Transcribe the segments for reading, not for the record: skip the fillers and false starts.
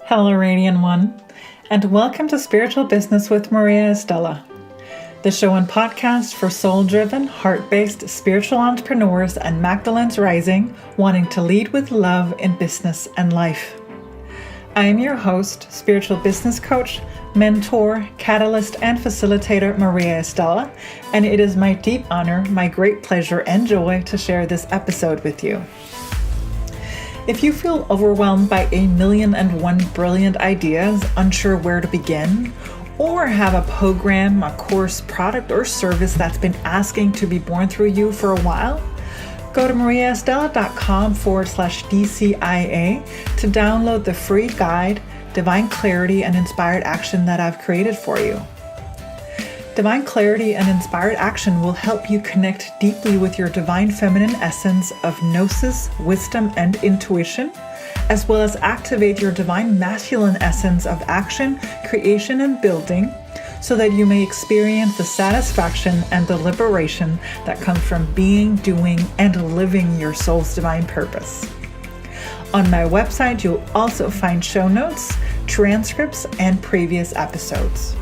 Hello, Radiant One, and welcome to Spiritual Business with Mariaestela, the show and podcast for soul-driven, heart-based spiritual entrepreneurs and Magdalene's Rising wanting to lead with love in business and life. I am your host, spiritual business coach, mentor, catalyst, and facilitator, Mariaestela, and it is my deep honor, my great pleasure, and joy to share this episode with you. If you feel overwhelmed by 1,000,001 brilliant ideas, unsure where to begin, or have a program, a course, product, or service that's been asking to be born through you for a while, go to mariaestela.com/DCIA to download the free guide, Divine Clarity and Inspired Action that I've created for you. Divine Clarity and Inspired Action will help you connect deeply with your divine feminine essence of gnosis, wisdom, and intuition, as well as activate your divine masculine essence of action, creation, and building, so that you may experience the satisfaction and the liberation that comes from being, doing, and living your soul's divine purpose. On my website, you'll also find show notes, transcripts, and previous episodes.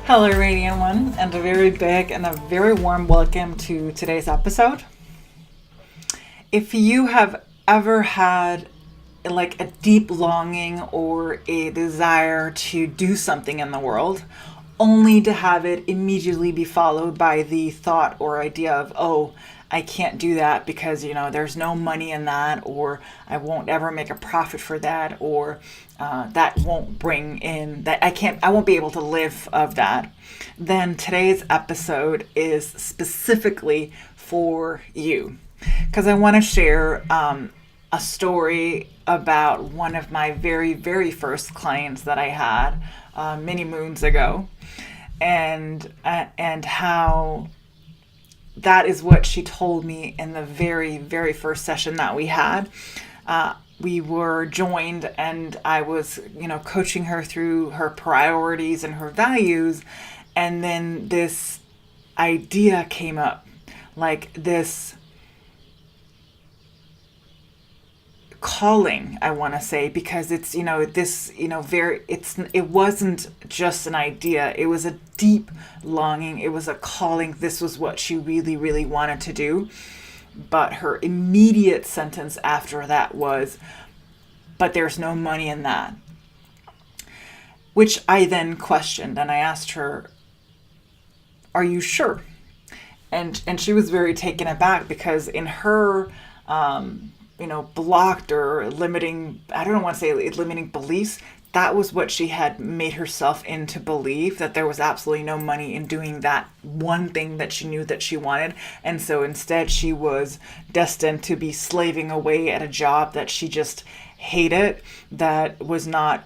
Hello, Radiant One, and a very big and a very warm welcome to today's episode. If you have ever had like a deep longing or a desire to do something in the world, only to have it immediately be followed by the thought or idea of, oh, I can't do that because, there's no money in that, or I won't ever make a profit for that, or that won't bring in, that I won't be able to live of that, then today's episode is specifically for you. Because I want to share a story about one of my very, very first clients that I had many moons ago, and how that is what she told me in the very, very first session that we had. We were joined, and I was, coaching her through her priorities and her values, and then this idea came up, like this calling, I want to say, because it's, it wasn't just an idea. It was a deep longing. It was a calling. This was what she really, really wanted to do. But her immediate sentence after that was, but there's no money in that. Which I then questioned, and I asked her, are you sure? And she was very taken aback, because in her blocked or limiting, I don't want to say limiting beliefs, that was what she had made herself into believe, that there was absolutely no money in doing that one thing that she knew that she wanted. And so instead she was destined to be slaving away at a job that she just hated, that was not,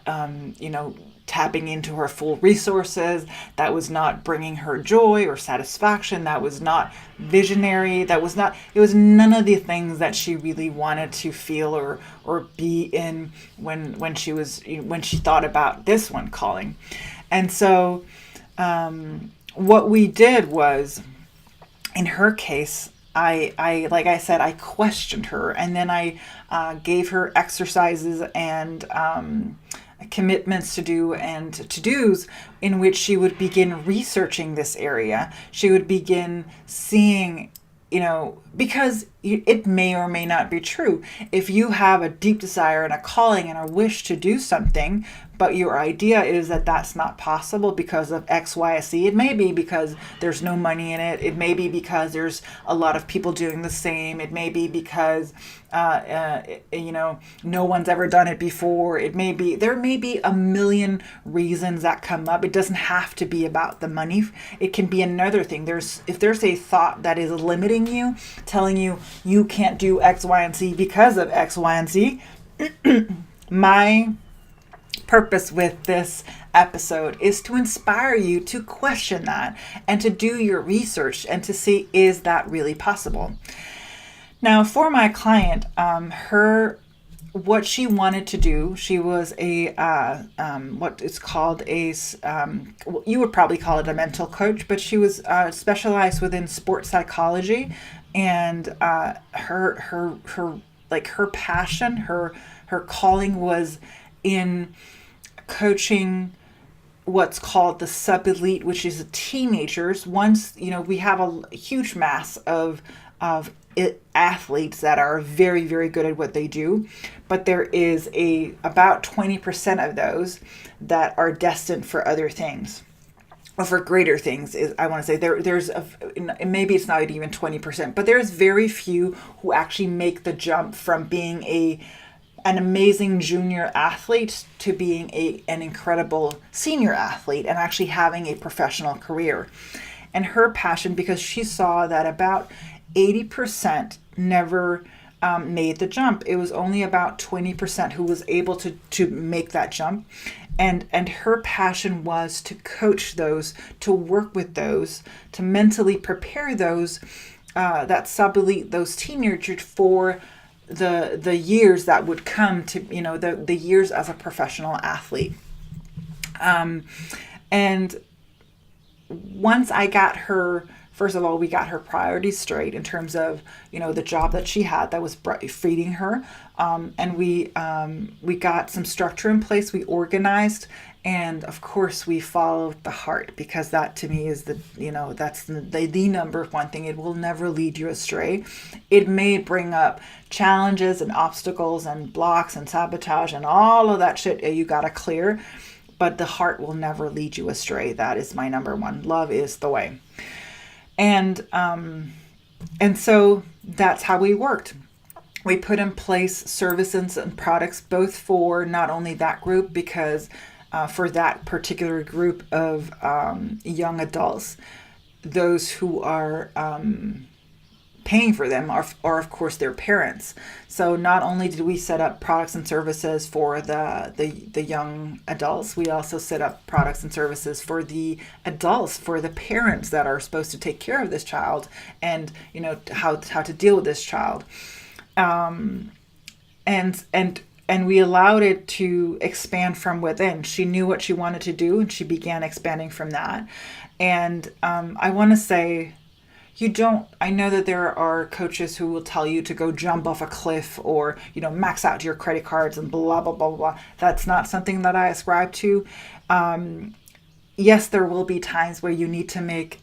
tapping into her full resources, that was not bringing her joy or satisfaction, that was not visionary, it was none of the things that she really wanted to feel or be in when she thought about this one calling. And so what we did was, in her case, I like I said, I questioned her, and then I gave her exercises and commitments to do and to-dos in which she would begin researching this area. She would begin seeing, because it may or may not be true. If you have a deep desire and a calling and a wish to do something, but your idea is that that's not possible because of X, Y, Z. It may be because there's no money in it. It may be because there's a lot of people doing the same. It may be because, no one's ever done it before. There may be a million reasons that come up. It doesn't have to be about the money. It can be another thing. If there's a thought that is limiting you, telling you can't do X, Y, and Z because of X, Y, and Z, my purpose with this episode is to inspire you to question that and to do your research and to see, is that really possible? Now, for my client, what she wanted to do, she was what is called you would probably call it a mental coach, but she was specialized within sports psychology, and her like her passion, her calling was in coaching what's called the sub elite, which is teenagers. Once, we have a huge mass of athletes that are very, very good at what they do, but there is about 20% of those that are destined for other things, or for greater things. Is, I want to say, maybe it's not even 20%, but there's very few who actually make the jump from being an amazing junior athlete to being an incredible senior athlete and actually having a professional career. And her passion, because she saw that about 80% never made the jump. It was only about 20% who was able to make that jump. And her passion was to coach those, to work with those, to mentally prepare those, that sub-elite, those teenagers for the years that would come to, the years as a professional athlete. And once I got her, first of all, we got her priorities straight in terms of, the job that she had that was feeding her. And we got some structure in place. We organized. And of course, we followed the heart, because that to me is that's the number one thing. It will never lead you astray. It may bring up challenges and obstacles and blocks and sabotage and all of that shit you got to clear. But the heart will never lead you astray. That is my number one. Love is the way. And so that's how we worked. We put in place services and products, both for not only that group, because for that particular group of young adults, those who are paying for them are of course their parents. So not only did we set up products and services for the young adults, we also set up products and services for the adults, for the parents that are supposed to take care of this child, and how to deal with this child. And we allowed it to expand from within. She knew what she wanted to do, and she began expanding from that. And I want to say, I know that there are coaches who will tell you to go jump off a cliff, or, max out your credit cards and blah, blah, blah, blah. That's not something that I ascribe to. Yes, there will be times where you need to make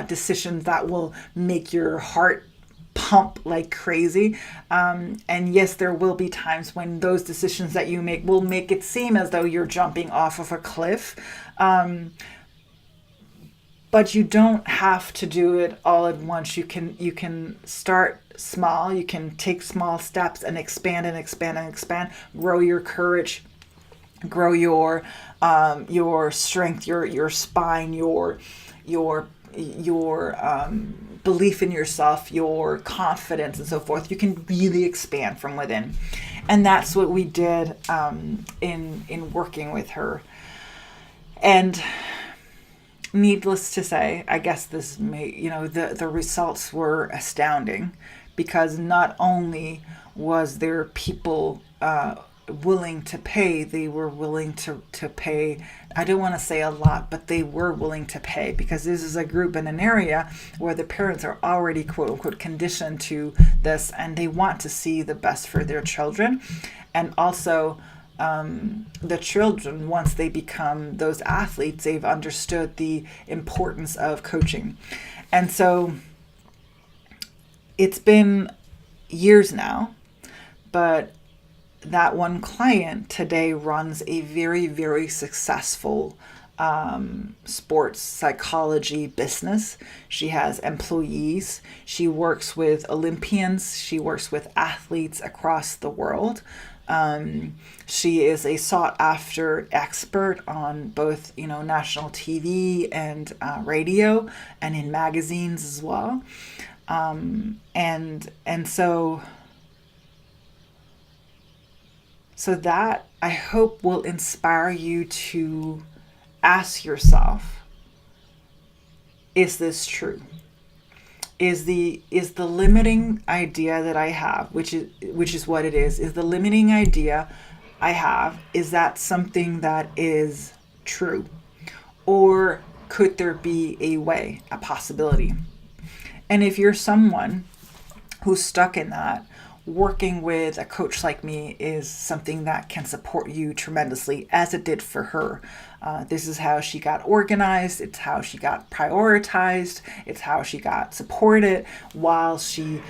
decisions that will make your heart pump like crazy. And yes, there will be times when those decisions that you make will make it seem as though you're jumping off of a cliff. But you don't have to do it all at once. You can start small. You can take small steps and expand and expand and expand. Grow your courage, grow your strength, your spine, your belief in yourself, your confidence, and so forth. You can really expand from within, and that's what we did in working with her. And needless to say, I guess this may, the results were astounding, because not only was there people willing to pay, they were willing to pay. I don't want to say a lot, but they were willing to pay, because this is a group in an area where the parents are already, quote unquote, conditioned to this, and they want to see the best for their children. And also, the children, once they become those athletes, they've understood the importance of coaching. And so it's been years now, but that one client today runs a very, very successful sports psychology business. She has employees. She works with Olympians. She works with athletes across the world. She is a sought after expert on both, national TV and radio, and in magazines as well. And so that, I hope, will inspire you to ask yourself, is this true? Is the limiting idea that I have, which is what it is the limiting idea I have, is that something that is true? Or could there be a possibility? And if you're someone who's stuck in that, working with a coach like me is something that can support you tremendously, as it did for her. This is how she got organized. It's how she got prioritized. It's how she got supported while she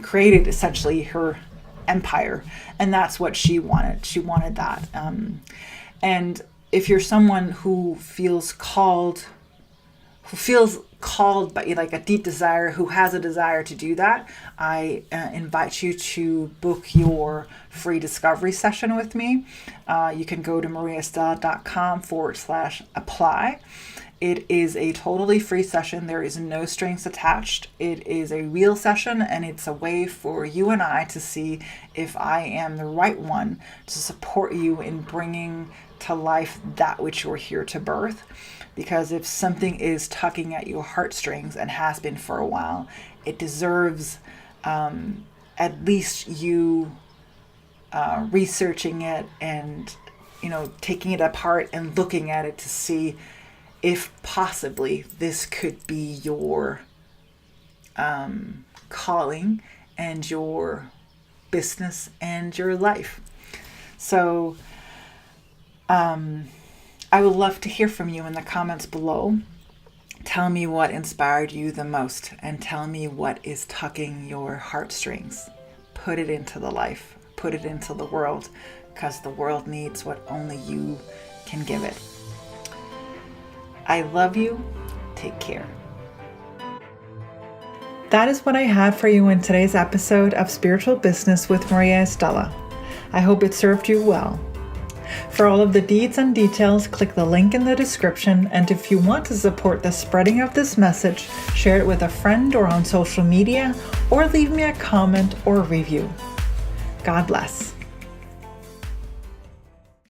created essentially her empire. And that's what she wanted. She wanted that. And if you're someone who feels called by like a deep desire, who has a desire to do that, I invite you to book your free discovery session with me. You can go to mariaestela.com/apply. It is a totally free session. There is no strings attached. It is a real session, and it's a way for you and I to see if I am the right one to support you in bringing to life that which you're here to birth. Because if something is tugging at your heartstrings and has been for a while, it deserves at least you researching it and, taking it apart and looking at it to see if possibly this could be your calling and your business and your life. So, I would love to hear from you in the comments below. Tell me what inspired you the most, and tell me what is tugging your heartstrings. Put it into the life, put it into the world, because the world needs what only you can give it. I love you. Take care. That is what I had for you in today's episode of Spiritual Business with Mariaestela. I hope it served you well. For all of the deeds and details, click the link in the description, and if you want to support the spreading of this message, share it with a friend or on social media, or leave me a comment or review. God bless.